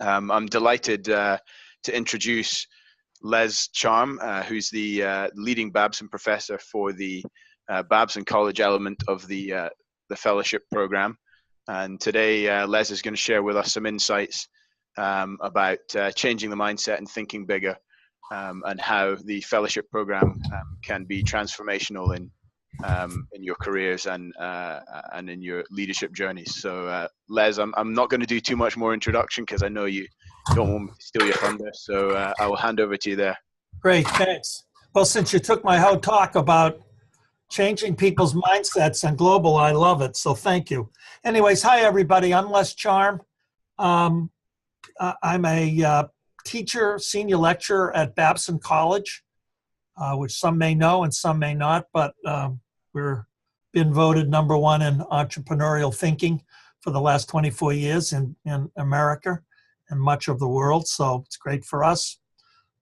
I'm delighted to introduce Les Charm, who's the leading Babson professor for the Babson College element of the fellowship program. And today, Les is going to share with us some insights about changing the mindset and thinking bigger, and how the fellowship program can be transformational in your careers and in your leadership journeys. So, Les, I'm not going to do too much more introduction because I know you don't want me to steal your thunder. So I will hand over to you there. Great, thanks. Well, since you took my whole talk about changing people's mindsets and global, I love it. So thank you. Anyways, hi everybody. I'm Les Charm. I'm a teacher, senior lecturer at Babson College, which some may know and some may not, but we're been voted #1 in entrepreneurial thinking for the last 24 years in America and much of the world. So it's great for us.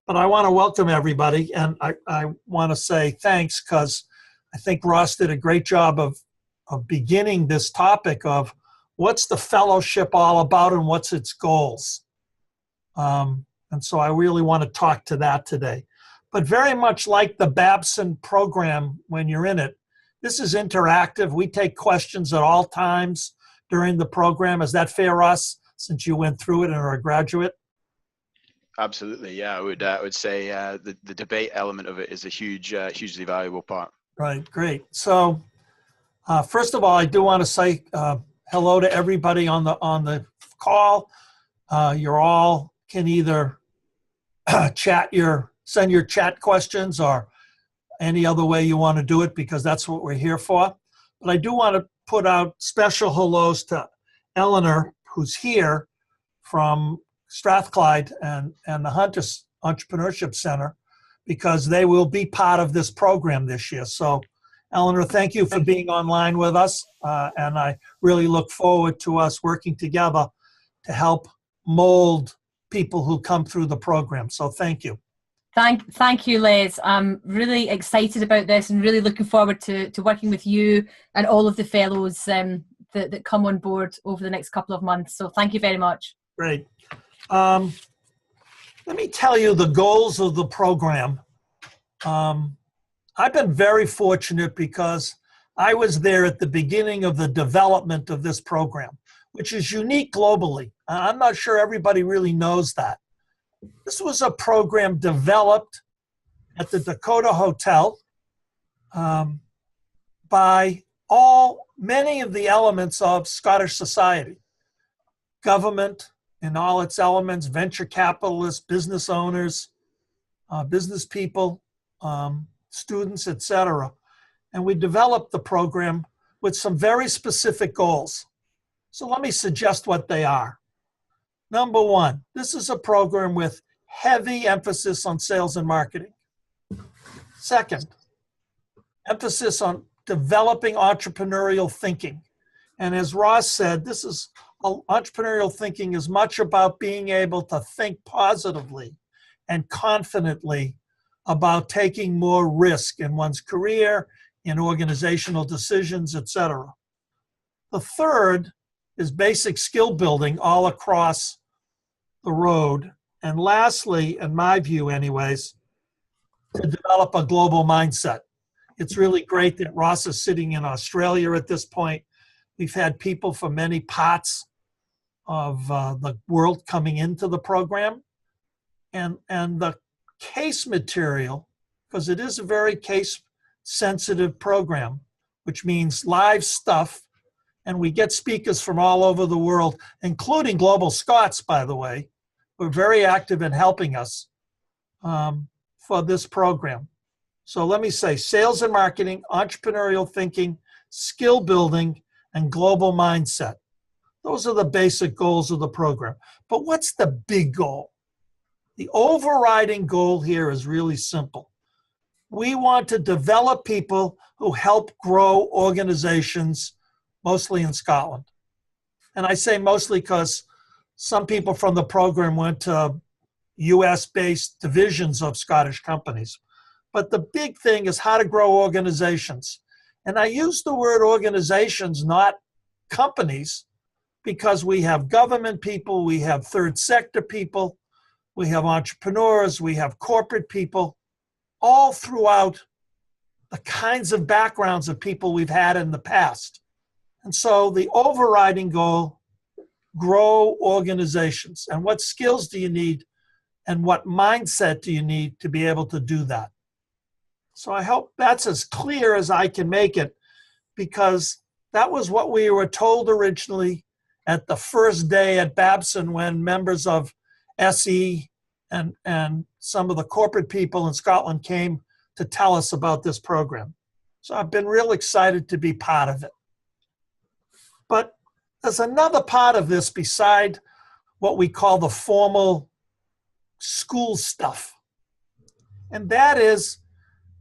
But I want to welcome everybody, and I want to say thanks because I think Ross did a great job of beginning this topic of what's the fellowship all about and what's its goals. And so I really want to talk to that today. But very much like the Babson program when you're in it, this is interactive. We take questions at all times during the program. Is that fair, Ross, since you went through it and are a graduate? Absolutely, yeah. I would say the debate element of it is a hugely valuable part. Right, great. So first of all, I do want to say hello to everybody on the call. You're all can either send your chat questions or any other way you want to do it, because that's what we're here for. But I do want to put out special hellos to Eleanor, who's here from Strathclyde and the Hunters Entrepreneurship Center, because they will be part of this program this year. So Eleanor, thank you for being online with us. And I really look forward to us working together to help mold people who come through the program. So thank you. Thank you, Les. I'm really excited about this and really looking forward to working with you and all of the fellows that come on board over the next couple of months. So thank you very much. Great. Let me tell you the goals of the program. I've been very fortunate because I was there at the beginning of the development of this program, which is unique globally. I'm not sure everybody really knows that. This was a program developed at the Dakota Hotel by many of the elements of Scottish society, government in all its elements, venture capitalists, business owners, business people, students, etc. And we developed the program with some very specific goals. So let me suggest what they are. Number one, this is a program with heavy emphasis on sales and marketing. Second, emphasis on developing entrepreneurial thinking. And as Ross said, entrepreneurial thinking is much about being able to think positively and confidently about taking more risk in one's career, in organizational decisions, etc. The third is basic skill building all across the road. And lastly, in my view anyways, to develop a global mindset. It's really great that Ross is sitting in Australia at this point. We've had people from many parts of the world coming into the program. And the case material, because it is a very case-sensitive program, which means live stuff, and we get speakers from all over the world, including Global Scots, by the way, who are very active in helping us for this program. So let me say, sales and marketing, entrepreneurial thinking, skill building, and global mindset. Those are the basic goals of the program. But what's the big goal? The overriding goal here is really simple. We want to develop people who help grow organizations, mostly in Scotland. And I say mostly because some people from the program went to US-based divisions of Scottish companies. But the big thing is how to grow organizations. And I use the word organizations, not companies, because we have government people, we have third sector people, we have entrepreneurs, we have corporate people, all throughout the kinds of backgrounds of people we've had in the past. And so the overriding goal, grow organizations. And what skills do you need and what mindset do you need to be able to do that? So I hope that's as clear as I can make it, because that was what we were told originally at the first day at Babson when members of SE and some of the corporate people in Scotland came to tell us about this program. So I've been real excited to be part of it. But there's another part of this beside what we call the formal school stuff. And that is,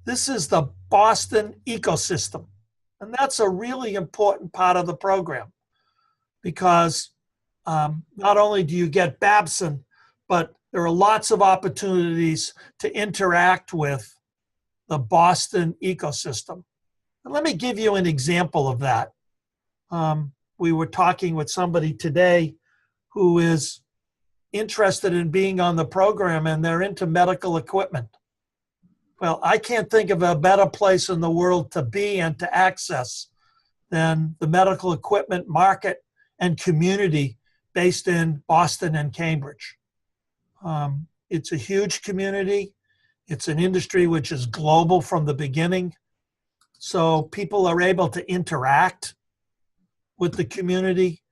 this is the Boston ecosystem. And that's a really important part of the program, because not only do you get Babson, but there are lots of opportunities to interact with the Boston ecosystem. And let me give you an example of that. We were talking with somebody today who is interested in being on the program, and they're into medical equipment. Well, I can't think of a better place in the world to be and to access than the medical equipment market and community based in Boston and Cambridge. It's a huge community. It's an industry which is global from the beginning. So people are able to interact with the community.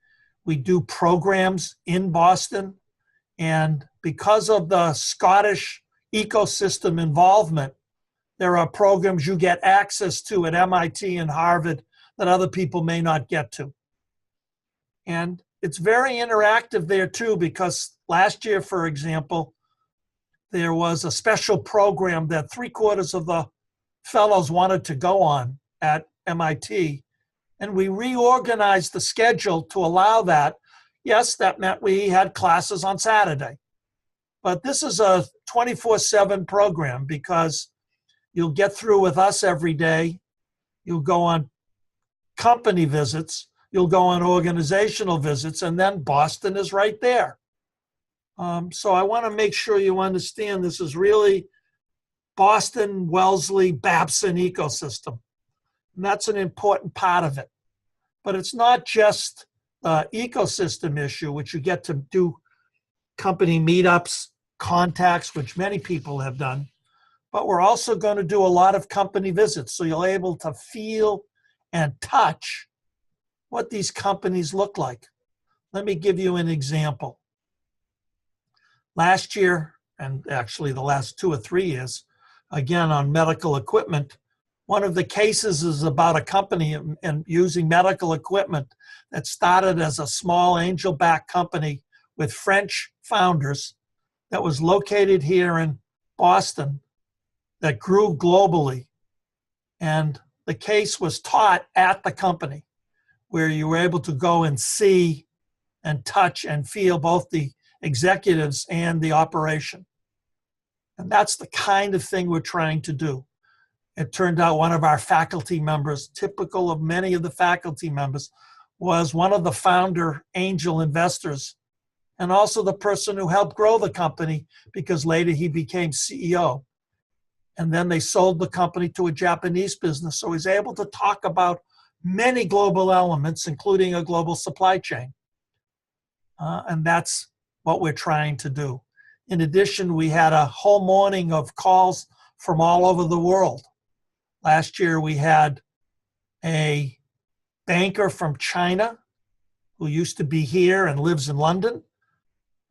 We do programs in Boston. And because of the Scottish ecosystem involvement, there are programs you get access to at MIT and Harvard that other people may not get to. And it's very interactive there too, because last year, for example, there was a special program that 3/4 of the fellows wanted to go on at MIT, and we reorganized the schedule to allow that. Yes, that meant we had classes on Saturday, but this is a 24/7 program, because you'll get through with us every day. You'll go on company visits. You'll go on organizational visits, and then Boston is right there. So I want to make sure you understand this is really Boston, Wellesley, Babson ecosystem. And that's an important part of it. But it's not just the ecosystem issue, which you get to do company meetups, contacts, which many people have done. But we're also going to do a lot of company visits, so you're able to feel and touch what these companies look like. Let me give you an example. Last year, and actually the last 2 or 3 years, again on medical equipment, one of the cases is about a company and using medical equipment that started as a small angel-backed company with French founders that was located here in Boston, that grew globally. And the case was taught at the company, where you were able to go and see and touch and feel both the executives and the operation. And that's the kind of thing we're trying to do. It turned out one of our faculty members, typical of many of the faculty members, was one of the founder angel investors, and also the person who helped grow the company, because later he became CEO. And then they sold the company to a Japanese business. So he's able to talk about many global elements, including a global supply chain. And that's what we're trying to do. In addition, we had a whole morning of calls from all over the world. Last year, we had a banker from China who used to be here and lives in London,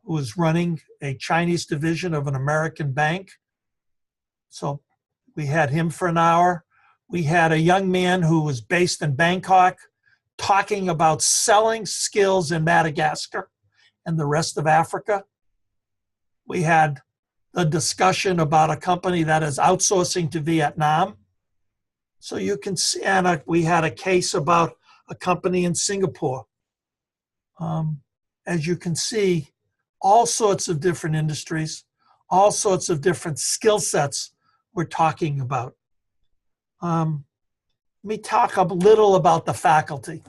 who was running a Chinese division of an American bank. So we had him for an hour. We had a young man who was based in Bangkok talking about selling skills in Madagascar and the rest of Africa. We had a discussion about a company that is outsourcing to Vietnam. So you can see, and we had a case about a company in Singapore. As you can see, all sorts of different industries, all sorts of different skill sets we're talking about. Let me talk a little about the faculty.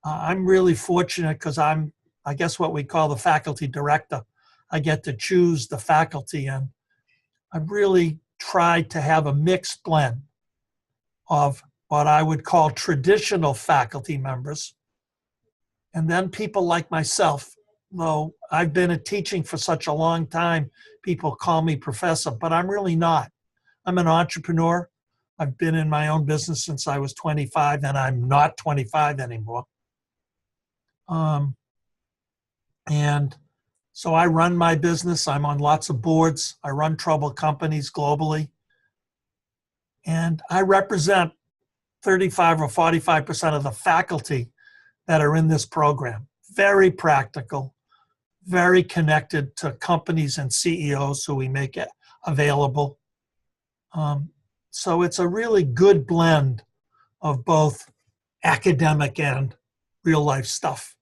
I'm really fortunate because I'm, I guess, what we call the faculty director. I get to choose the faculty, and I've really tried to have a mixed blend of what I would call traditional faculty members, and then people like myself. Though I've been teaching for such a long time, people call me professor, but I'm really not. I'm an entrepreneur. I've been in my own business since I was 25, and I'm not 25 anymore. And so I run my business. I'm on lots of boards. I run troubled companies globally. And I represent 35 or 45% of the faculty that are in this program. Very practical, very connected to companies and CEOs who we make it available. So it's a really good blend of both academic and real life stuff.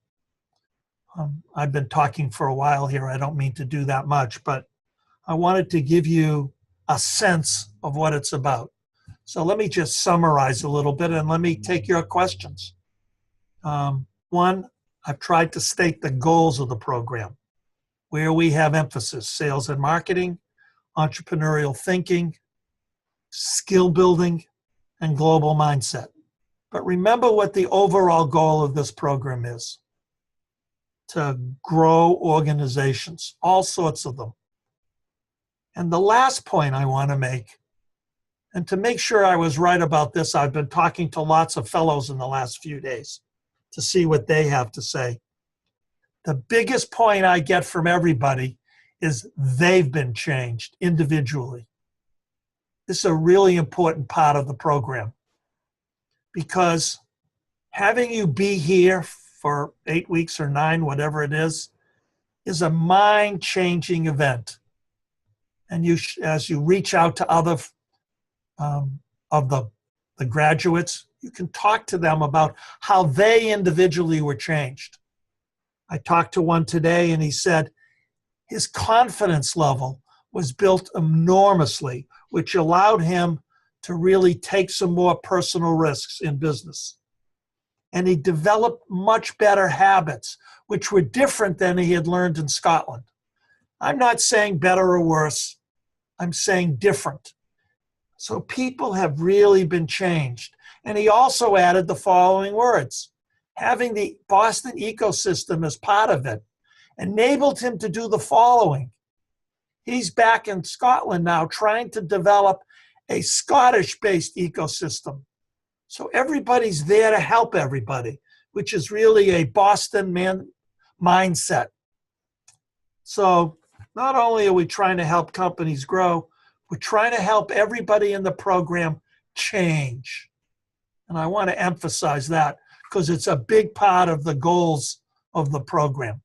I've been talking for a while here. I don't mean to do that much, but I wanted to give you a sense of what it's about. So let me just summarize a little bit, and let me take your questions. One, I've tried to state the goals of the program, where we have emphasis: sales and marketing, entrepreneurial thinking, skill building, and global mindset. But remember what the overall goal of this program is: to grow organizations, all sorts of them. And the last point I want to make, and to make sure I was right about this, I've been talking to lots of fellows in the last few days to see what they have to say. The biggest point I get from everybody is they've been changed individually. This is a really important part of the program, because having you be here for 8 weeks or 9, whatever it is a mind-changing event. And you, as you reach out to other of the graduates, you can talk to them about how they individually were changed. I talked to one today, and he said his confidence level was built enormously, which allowed him to really take some more personal risks in business. And he developed much better habits, which were different than he had learned in Scotland. I'm not saying better or worse. I'm saying different. So people have really been changed. And he also added the following words: having the Boston ecosystem as part of it enabled him to do the following. He's back in Scotland now trying to develop a Scottish-based ecosystem. So everybody's there to help everybody, which is really a Boston mindset. So not only are we trying to help companies grow, we're trying to help everybody in the program change. And I want to emphasize that because it's a big part of the goals of the program.